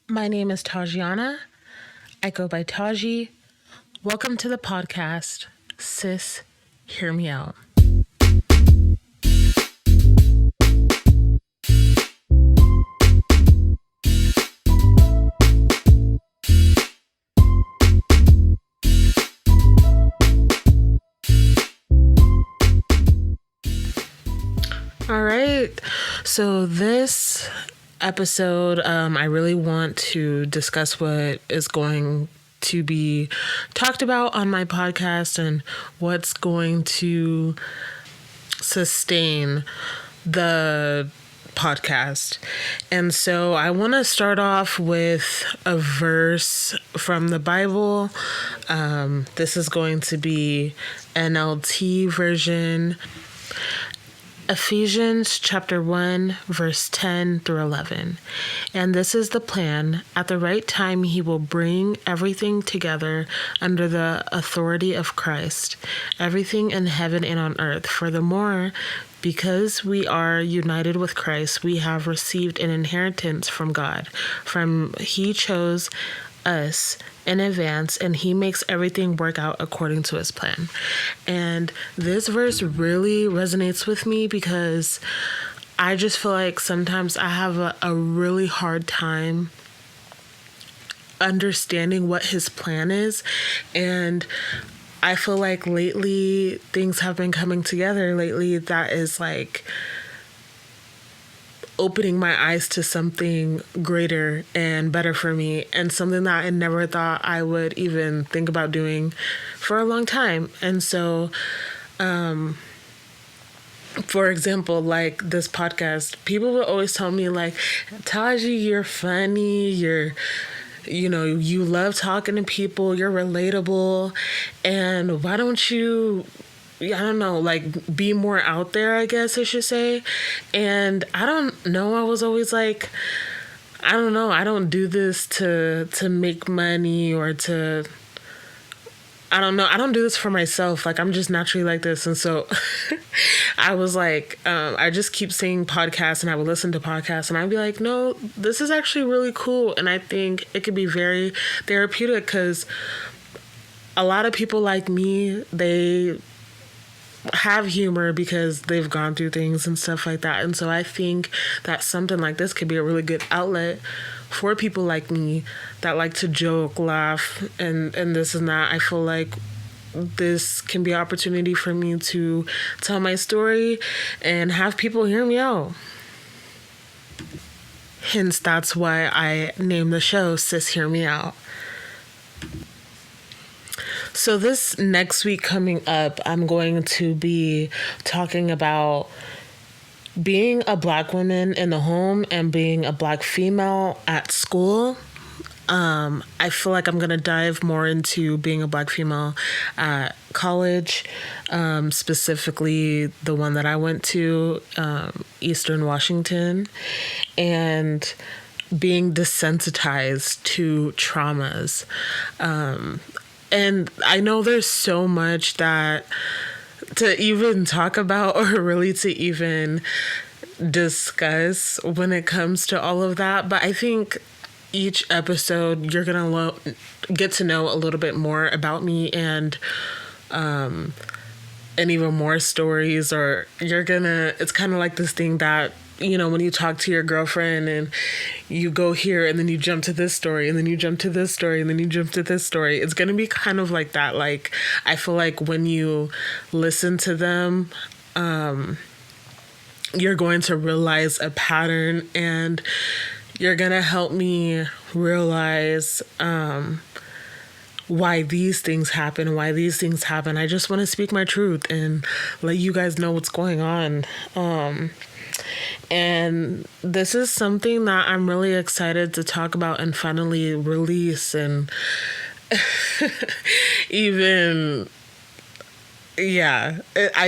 My name is Tajiana. I go by Taji. Welcome to the podcast, Sis, Hear Me Out. All right. So this episode, I really want to discuss what is going to be talked about on my podcast and what's going to sustain the podcast. And so I want to start off with a verse from the Bible. This is going to be NLT version. Ephesians chapter 1, verse 10 through 11. And this is the plan. At the right time, he will bring everything together under the authority of Christ, everything in heaven and on earth. Furthermore, because we are united with Christ, we have received an inheritance from God. He chose us in advance, and he makes everything work out according to his plan. And this verse really resonates with me because I just feel like sometimes I have a really hard time understanding what his plan is. And I feel like lately things have been coming together lately that is like opening my eyes to something greater and better for me, and something that I never thought I would even think about doing for a long time. And so, for example, like this podcast, people will always tell me like, Taji, you're funny, you love talking to people, you're relatable, and why don't you be more out there, I guess I should say. And I don't know, I was always like, I don't do this to make money or to, I don't do this for myself. Like, I'm just naturally like this. And so I was like, I just keep saying podcasts, and I would listen to podcasts, and I'd be like, no, this is actually really cool. And I think it could be very therapeutic because a lot of people like me, they have humor because they've gone through things and stuff like that. And so I think that something like this could be a really good outlet for people like me that like to joke, laugh, and this and that. I feel like this can be an opportunity for me to tell my story and have people hear me out. Hence, that's why I named the show Sis Hear Me Out. So this next week coming up, I'm going to be talking about being a Black woman in the home and being a Black female at school. I feel like I'm going to dive more into being a Black female at college, specifically the one that I went to, Eastern Washington, and being desensitized to traumas. And I know there's so much that to even talk about or really to even discuss when it comes to all of that. But I think each episode you're going to get to know a little bit more about me and even more stories, or it's kind of like this thing that, when you talk to your girlfriend and you go here and then you jump to this story and then you jump to this story and then you jump to this story, it's going to be kind of like that. Like, I feel like when you listen to them, you're going to realize a pattern, and you're going to help me realize why these things happen. I just want to speak my truth and let you guys know what's going on. And this is something that I'm really excited to talk about and finally release. And I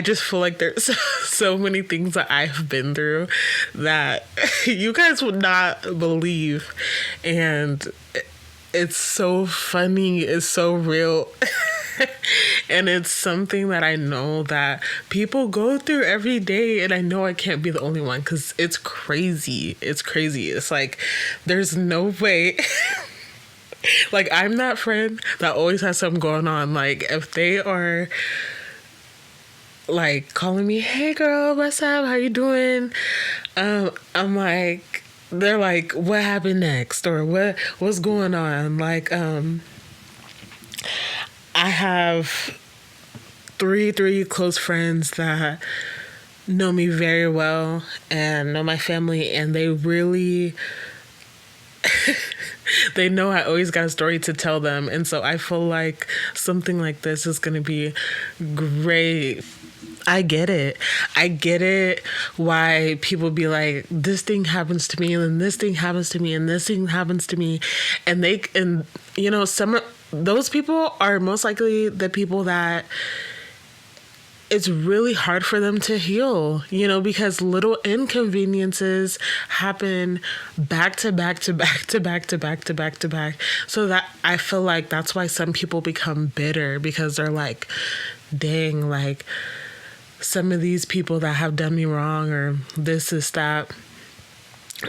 just feel like there's so many things that I've been through that you guys would not believe. And it's so funny. It's so real. And it's something that I know that people go through every day, and I know I can't be the only one because it's crazy. It's crazy. It's like there's no way. Like, I'm that friend that always has something going on. Like, if they are like calling me, "Hey girl, what's up? How you doing?" I'm like, they're like, "What happened next?" Or what's going on? Like, I have three close friends that know me very well and know my family, and they really they know I always got a story to tell them. And so I feel like something like this is going to be great. I get it. I get it why people be like, this thing happens to me, and this thing happens to me, and this thing happens to me. And some of those people are most likely the people that it's really hard for them to heal, because little inconveniences happen back to back to back to back to back to back to back. So that I feel like that's why some people become bitter, because they're like, dang, like some of these people that have done me wrong or this is that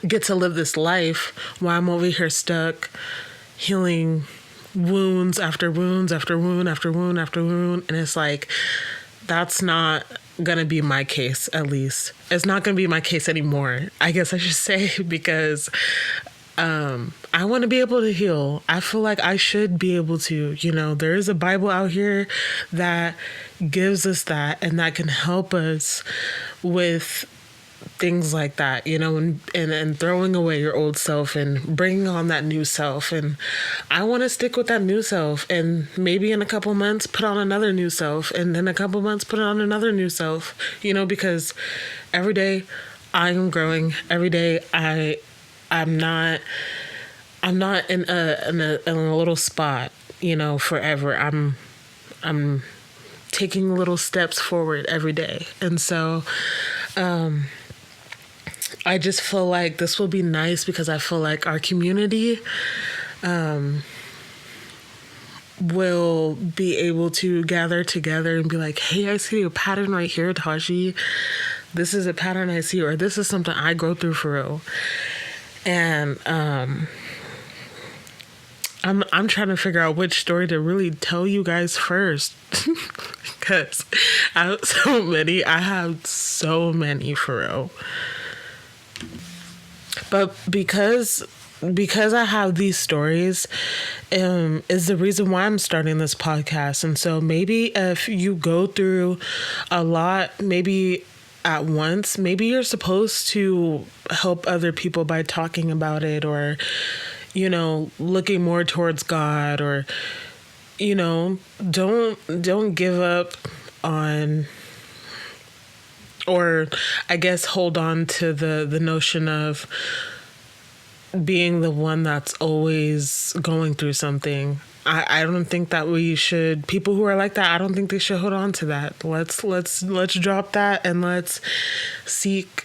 get to live this life while I'm over here stuck healing wounds after wounds after wound after wound after wound. And it's like, that's not gonna be my case. At least it's not gonna be my case anymore, I guess I should say, because I want to be able to heal. I feel like I should be able to, there is a Bible out here that gives us that, and that can help us with things like that, and throwing away your old self and bringing on that new self. And I want to stick with that new self, and maybe in a couple months put on another new self, and then a couple months put on another new self, because every day I am growing. Every day I'm not in a little spot, forever. I'm taking little steps forward every day. And so I just feel like this will be nice, because I feel like our community will be able to gather together and be like, hey, I see a pattern right here, Taji. This is a pattern I see, or this is something I go through for real. And I'm trying to figure out which story to really tell you guys first, because I have so many. I have so many for real. But because I have these stories, is the reason why I'm starting this podcast. And so maybe if you go through a lot, maybe at once, maybe you're supposed to help other people by talking about it, or, looking more towards God, or, don't give up on, or I guess hold on to the notion of being the one that's always going through something. I don't think that we should, people who are like that, I don't think they should hold on to that. Let's drop that, and let's seek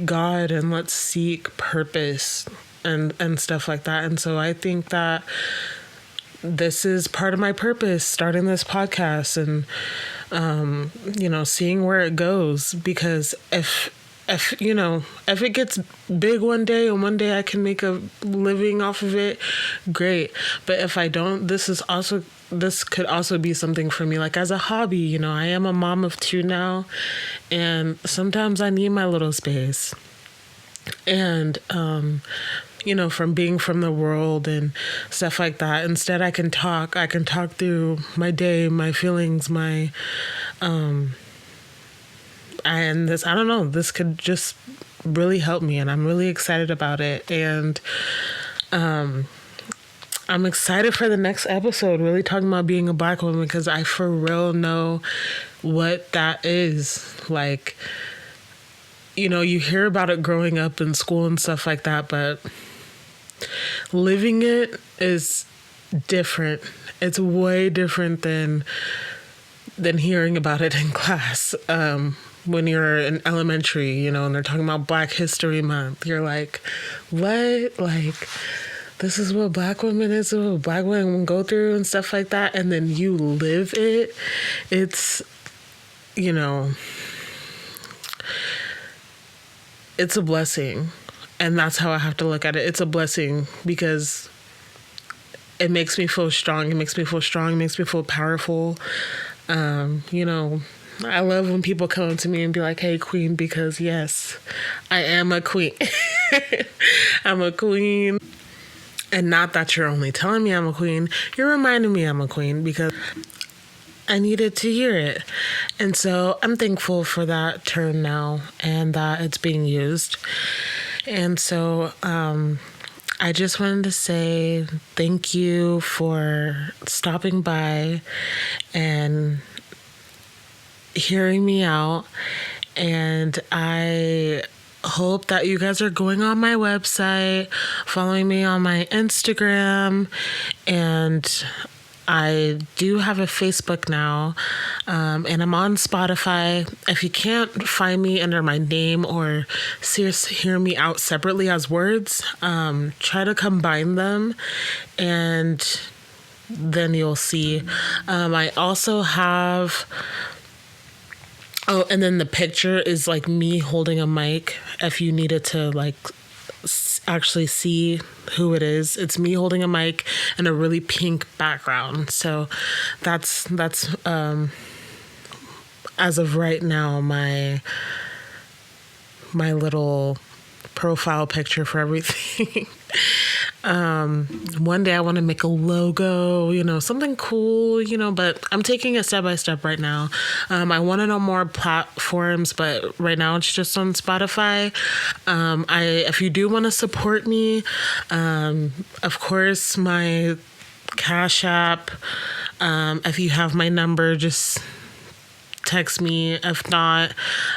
God, and let's seek purpose and stuff like that. And so I think that this is part of my purpose, starting this podcast, and seeing where it goes, because if it gets big one day, and one day I can make a living off of it, great. But if I don't, this could also be something for me, like as a hobby. I am a mom of 2 now, and sometimes I need my little space. And, from being from the world and stuff like that, instead I can talk through my day, my feelings, my, and this, I don't know, this could just really help me, and I'm really excited about it. And I'm excited for the next episode, really talking about being a Black woman, because I for real know what that is. Like, you hear about it growing up in school and stuff like that, but living it is different. It's way different than hearing about it in class. When you're in elementary, and they're talking about Black History Month, you're like, what? Like, this is what Black women is, what Black women go through and stuff like that, and then you live it, it's, you know, it's a blessing. And that's how I have to look at it. It's a blessing because it makes me feel strong. It makes me feel strong. It makes me feel powerful. You know, I love when people come to me and be like, hey, queen, because yes, I am a queen. I'm a queen. And not that you're only telling me I'm a queen. You're reminding me I'm a queen because I needed to hear it. And so I'm thankful for that term now and that it's being used. And so I just wanted to say thank you for stopping by and hearing me out. And I hope that you guys are going on my website, following me on my Instagram, and I do have a Facebook now, and I'm on Spotify. If you can't find me under my name or hear me out separately as words, try to combine them, and then you'll see. I also have... Oh, and then the picture is like me holding a mic. If you needed to like actually see who it is, it's me holding a mic and a really pink background. So that's as of right now my little profile picture for everything. One day I want to make a logo, you know, something cool, you know, but I'm taking it step by step right now. I want it on more platforms, but right now it's just on Spotify. If you do want to support me, of course, my Cash App, if you have my number, just text me. If not,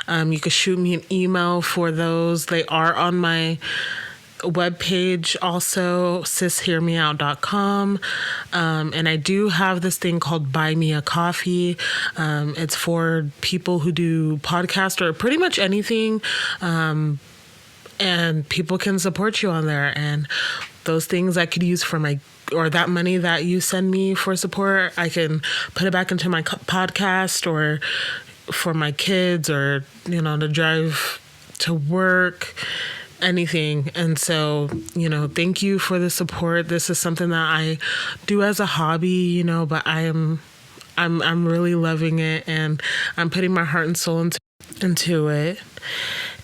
you could shoot me an email for those. They are on my webpage also, SisHearMeOut.com. And I do have this thing called Buy Me a Coffee. It's for people who do podcasts or pretty much anything. And people can support you on there. And those things I could use for or that money that you send me for support, I can put it back into my podcast or for my kids or, you know, to drive to work, anything. And so, you know, thank you for the support. This is something that I do as a hobby, you know, but I'm really loving it, and I'm putting my heart and soul into it.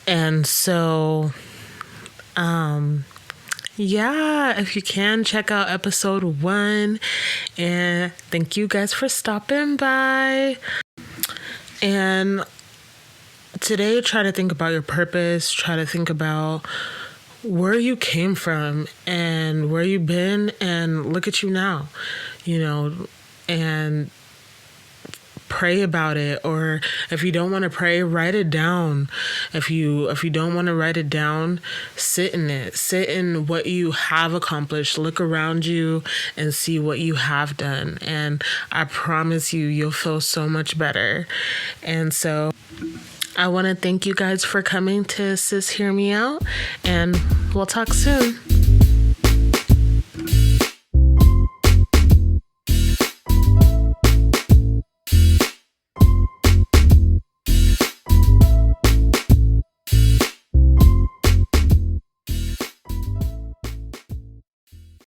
And so, yeah, if you can, check out episode 1. And thank you guys for stopping by. And today, try to think about your purpose. Try to think about where you came from and where you've been, and look at you now, you know, and pray about it. Or if you don't want to pray, write it down. If you don't want to write it down, sit in it. Sit in what you have accomplished. Look around you and see what you have done. And I promise you, you'll feel so much better. And so I want to thank you guys for coming to Sis Hear Me Out, and we'll talk soon.